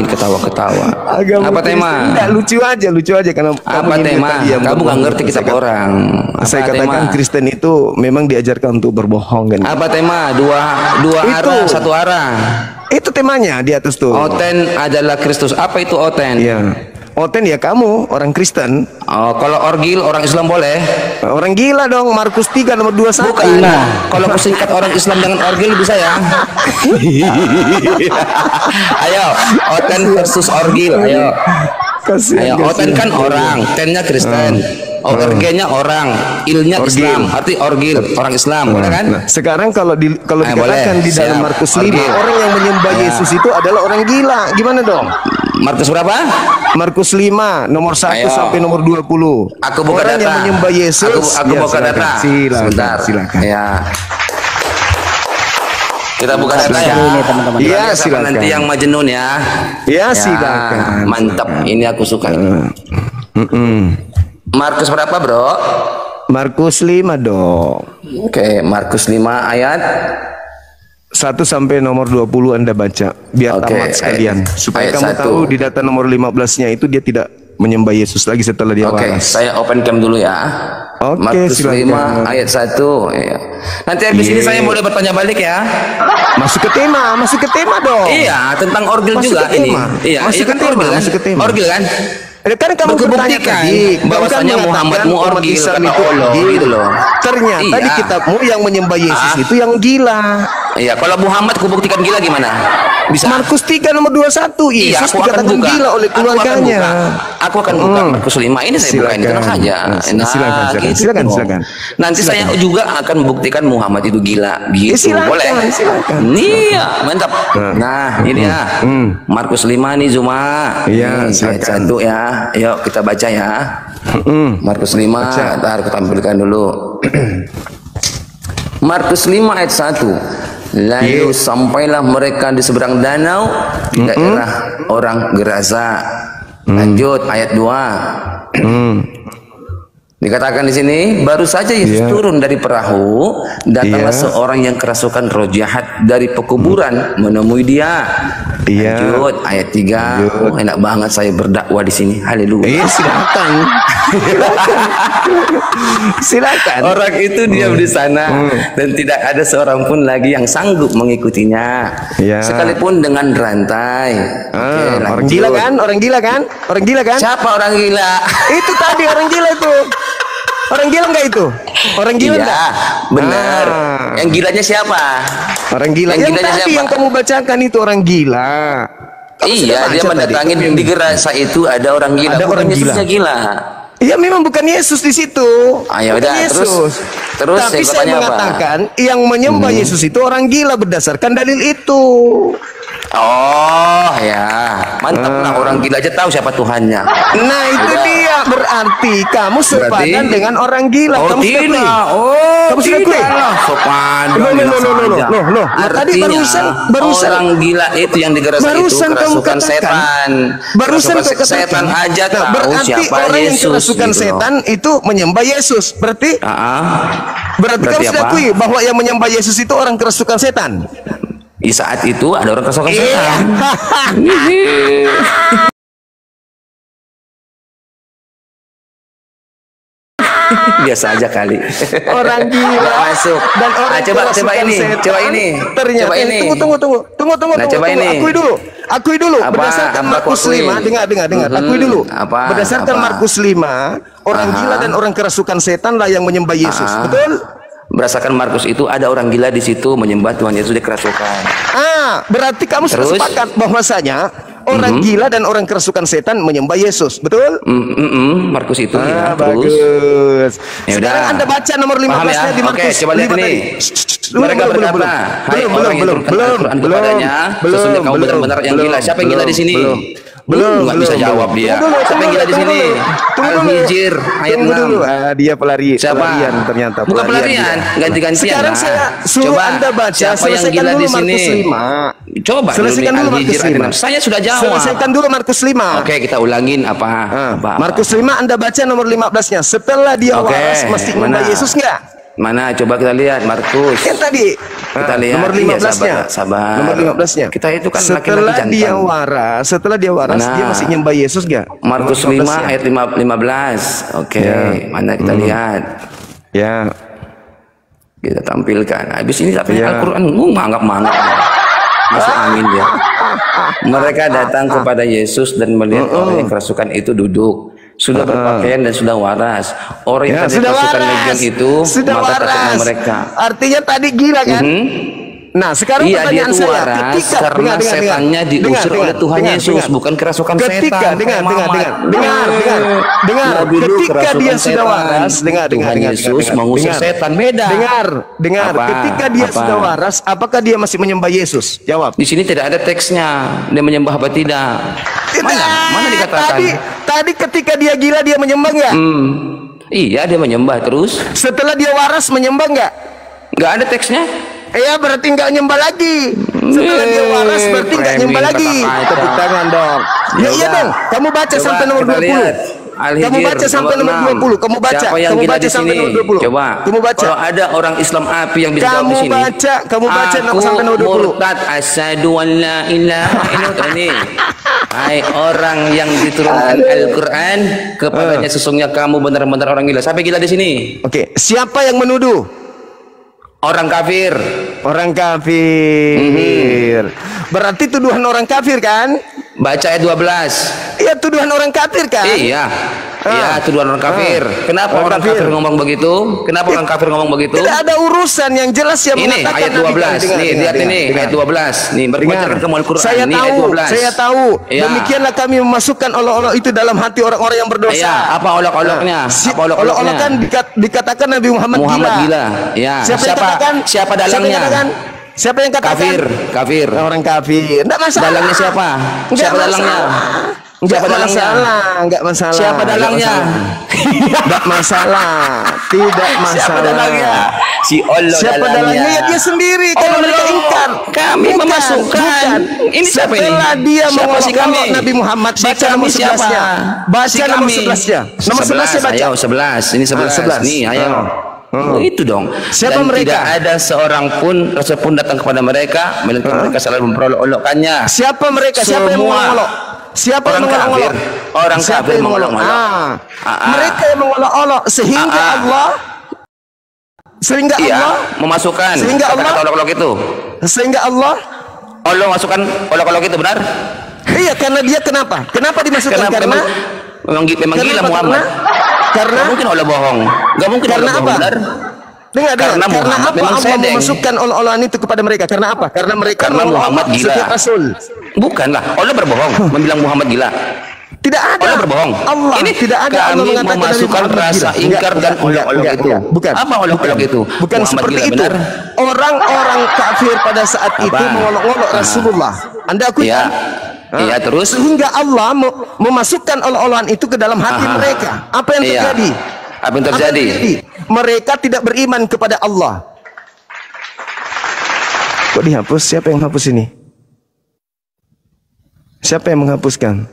ketawa-ketawa. Agama Apa tema? Enggak, lucu aja karena Apa tema? Kamu nggak ngerti kitab orang. Apa saya katakan tema? Kristen itu memang diajarkan untuk berbohong kan. Apa tema? Dua Itu. arah, satu arah. Itu temanya di atas tuh. Oten adalah Kristus. Apa itu oten? Iya. Oten ya kamu orang Kristen. Oh, kalau orgil orang Islam boleh? Orang gila dong. Markus 3 nomor 21. Bukan. Kalau aku singkat orang Islam dengan orgil bisa ya? Ayo, oten versus orgil. Ayo. Kasihan, Ayo, oten kan orang, tennya Kristen. Orgelnya orang, ilnya Orgil. Islam, arti orgil orang Islam, boleh kan? Nah, sekarang kalau dikatakan boleh. di dalam Siap. Markus 5 Orgil. orang yang menyembah Ya. Yesus itu adalah orang gila. Gimana dong? Markus berapa? Markus 5 nomor 1 Ayo. sampai nomor 20. Aku buka orang data. yang menyembah Yesus. Aku Ya, buka data. Silakan. Silakan. Ya. Kita buka data ya. Ini teman-teman. Iya, Siapa silakan. nanti yang majnun ya. Ya, silakan. Mantap. Ini aku suka. Markus berapa, Bro? Markus 5 dong. Oke, Markus 5 ayat 1 sampai nomor 20 Anda baca biar Oke, tamat sekalian supaya ayat kamu 1. tahu di data nomor 15-nya itu dia tidak menyembah Yesus lagi setelah dia Oke, waras. saya open cam dulu ya. Oke, Markus silakan. 5 ayat 1 ya. Nanti habis ini saya boleh bertanya balik ya. Masuk ke tema dong. Iya, tentang orgil Masuk juga ke ini. tema. Iya, Masuk iya ke kan tema, orgil kan? masuk ke tema. Orgil kan? Kan kamu Aku bertanya buktikan tadi, bahwasanya kamu Muhammad mengatakan umat orgil, Islam kata itu Allah, orgil. gitu loh. Ternyata Iya. di kitabmu yang menyembah Yesus Ah. itu yang gila. Iya, kalau Muhammad kubuktikan gila gimana? Bisa. Markus 3 nomor 21 Iya, Yesus aku akan dikatakan buka. gila oleh keluarganya. Aku akan buka Markus 5 ini saya buka ini tenang saja. Silakan. Nanti saya juga akan membuktikan Muhammad itu gila. Gitu, silakan, boleh? silakan. Iya, mantap. Nah, ini ya. Markus 5 nih Zuma. Iya, Ini, ayat silakan. 1 ya. Yuk kita baca ya. Markus 5, ntar aku tampilkan dulu. Markus 5 ayat 1. Lalu sampailah mereka di seberang danau di daerah orang Gerasa. Lanjut ayat 2. Dikatakan di sini baru saja Yesus turun dari perahu, datanglah seorang yang kerasukan roh jahat dari pekuburan menemui dia. Lanjut ayat 3. Oh, enak banget saya berdakwah di sini. Haleluya. Silakan. Silakan. Orang itu diam di sana dan tidak ada seorang pun lagi yang sanggup mengikutinya, sekalipun dengan rantai. Oke, Orang lanjut. gila kan? Orang gila kan? Siapa orang gila? Itu tadi orang gila itu. Orang gila enggak itu? Orang gila Iya, enggak? benar. Yang gilanya siapa? Orang gila. Yang Yang gilanya tadi siapa? yang kamu bacakan itu orang gila. Kamu sudah Iya, dia baca mendatangi tadi. di Gerasa itu ada orang gila. Ada Bukan orang Yesusnya gila. Iya memang bukan Yesus di situ. Ayo Bukan udah, Yesus. terus Tapi yang saya katanya apa? mengatakan yang menyembah Yesus itu orang gila berdasarkan dalil itu. Oh ya, mantap lah, orang gila aja tahu siapa Tuhannya. Nah itu dia berarti kamu sepadan dengan orang gila. Oh Kamu sudah akui? tidak, oh Kamu sudah akui? tidak lah, sopan. Loh. Tadi barusan orang gila itu yang digeras itu barusan kamu kerasukan katakan. setan. Barusan Kerasukan kau katakan. setan aja Nah, tahu berarti siapa orang yang Yesus. kerasukan gitu loh. setan itu menyembah Yesus. Berarti Berarti kamu sudah apa? akui bahwa yang menyembah Yesus itu orang kerasukan setan. Di saat itu ada orang kerasukan Iya. setan. Biasa aja kali. Orang gila Nggak masuk. dan orang Nah, coba kerasukan ini, setan. coba ini. Ternyata Coba ini. tunggu. Nah, coba ini. Akui dulu. Apa? Berdasarkan Apa Markus aku akuin? 5, dengar. Akui dulu. Apa? Berdasarkan Apa? Markus 5, orang gila dan orang kerasukan setan lah yang menyembah Yesus. Betul? Berdasarkan Markus itu ada orang gila di situ menyembah Tuhan Yesus dikerasukan. Berarti kamu sudah Terus? sepakat bahwasanya orang gila dan orang kerasukan setan menyembah Yesus. Betul? Markus itu ya. Terus. Bagus. Ya Sekarang udah. Anda baca nomor 15-nya Paham ya? di Markus. Oke, coba lihat 5 ini. tadi. Mereka berkata, "Hai orang yang turunkan Al-Quran kepadanya, sesungguhnya kamu benar-benar yang gila." Siapa yang gila di sini? Nggak bisa jawab dia. Siapa yang gila di sini? Al-Hijr ayat 6. Dia pelarian Siapa? ternyata. Bukan pelarian, ganti-gantian. Sekarang lah. saya suruh Coba, Anda baca, siapa yang selesaikan gila dulu di sini? Markus 5. Coba Selesaikan dulu nih, Markus Al-Hijr ayat 5. 6. Saya sudah jawab. Selesaikan dulu Markus 5. Oke, kita ulangin apa? Markus 5 Anda baca nomor 15-nya. Setelah dia Oke, waras masih menyembah mana? Yesus enggak? Mana coba kita lihat Markus. Yang tadi Kita lihat nomor 15-nya. sabar. Nomor 15-nya. Kita itu kan setelah laki-laki dia jantan. waras, dia masih nyembah Yesus gak? Markus 5 ayat 15. Oke, mana kita lihat. Ya. Kita tampilkan. Habis ini tapi Al-Qur'an manggap-manggap. Masuk angin dia. Mereka datang kepada Yesus dan melihat orang yang kerasukan itu duduk. Sudah berpakaian dan sudah waras. Orang yang tadi kerasukan legion itu sudah maka waras. takutnya mereka. Artinya tadi gila kan? Nah, sekarang Iya, dia pertanyaan tuh saya, waras karena setannya diusir oleh Tuhan Yesus, bukan kerasukan setan. Dengar. Ketika dia sudah waras, Tuhan Yesus mengusir setan, beda. Dengar. Ketika dia sudah waras, apakah dia masih menyembah Yesus? Jawab. Di sini tidak ada teksnya, dia menyembah apa tidak. Mana dikatakan? Tadi ketika dia gila dia menyembah nggak? Iya, dia menyembah terus. Setelah dia waras menyembah nggak? Nggak ada teksnya. Ya berarti nggak nyembah lagi. Setelah dia waras berarti nggak nyembah lagi. Tepuk tangan dong. Ya iya dong. Kamu baca sampai nomor 20. Kamu baca sampai nomor 20. Kamu baca. Kamu baca sampai nomor 20. Coba. Kamu baca. Kalau ada orang Islam api yang bisa jawab di sini. Kamu baca sampai nomor 20. Murtad asyhadu an la ilaha illallah. Hai orang yang diturunkan Al-Qur'an kepadanya sesungguhnya kamu benar-benar orang gila. Sampai gila di sini. Oke, siapa yang menuduh? Orang kafir. Orang kafir. Berarti tuduhan orang kafir kan? Baca ayat 12. Iya, tuduhan orang kafir kan? Iya. Iya, tuduhan orang kafir. Kenapa orang kafir ngomong begitu? Kenapa orang kafir ngomong begitu? Tidak ada urusan yang jelas yang ini mengatakan ayat 12. Nih, lihat ini ayat 12. Nih, berbaca kamu Al-Qur'an. Saya ini tahu, saya tahu. Ya. Demikianlah kami memasukkan olok-olok itu dalam hati orang-orang yang berdosa. Iya, apa olok-oloknya? Apa olok-olok kan dikatakan Nabi Muhammad gila. Ya. Siapa dalangnya? Siapa yang katakan? Kafir. Orang kafir. Enggak masalah. Dalangnya siapa? Siapa dalangnya? Enggak masalah. Siapa dalangnya? Tidak masalah. Siapa dalangnya? Si Allah siapa dalangnya? Ya dia sendiri. Kalau mereka ingkar, kami memasukkan. Ini siapa ini? Setelah dia mengolok-olok Nabi Muhammad, baca nomor 11-nya. Baca nomor 11-nya. Nomor 11-nya baca. Ayo 11. Ini 11. Nih, ayo. Itu dong. Siapa dan mereka? Tidak ada seorang pun rasul pun datang kepada mereka melainkan mereka selalu memperolok-olokkannya. Siapa mereka? Siapa yang mengolok? Siapa orang yang mengolok? Orang kafir mengolok-olok. Mereka yang mengolok-olok sehingga Allah memasukkan sehingga Allah olok-olok itu. Sehingga Allah masukkan olok-olok itu, benar? Iya, karena dia kenapa? Kenapa dimasukkan? Karena memang gila Muhammad. Karena mungkin Allah bohong. Enggak mungkin karena Allah bohong, apa? benar? Dengar. Karena apa Allah memasukkan olok-olokan itu kepada mereka? Karena apa? Karena mereka Muhammad gila. Rasul. Bukanlah, Allah berbohong membilang Muhammad gila. Tidak ada. Allah berbohong. Allah ini tidak ada. Kami memasukkan rasa ingkar dan olok-olok itu. Bukan. Apa olok-olok itu? Bukan seperti itu. Orang-orang kafir pada saat itu mengolok-olok Rasulullah. Anda akui? Iya, terus sehingga Allah memasukkan olok-olokan itu ke dalam hati mereka. Apa yang terjadi? Apa yang terjadi? Mereka tidak beriman kepada Allah. Kok dihapus? Siapa yang hapus ini? Siapa yang menghapuskan?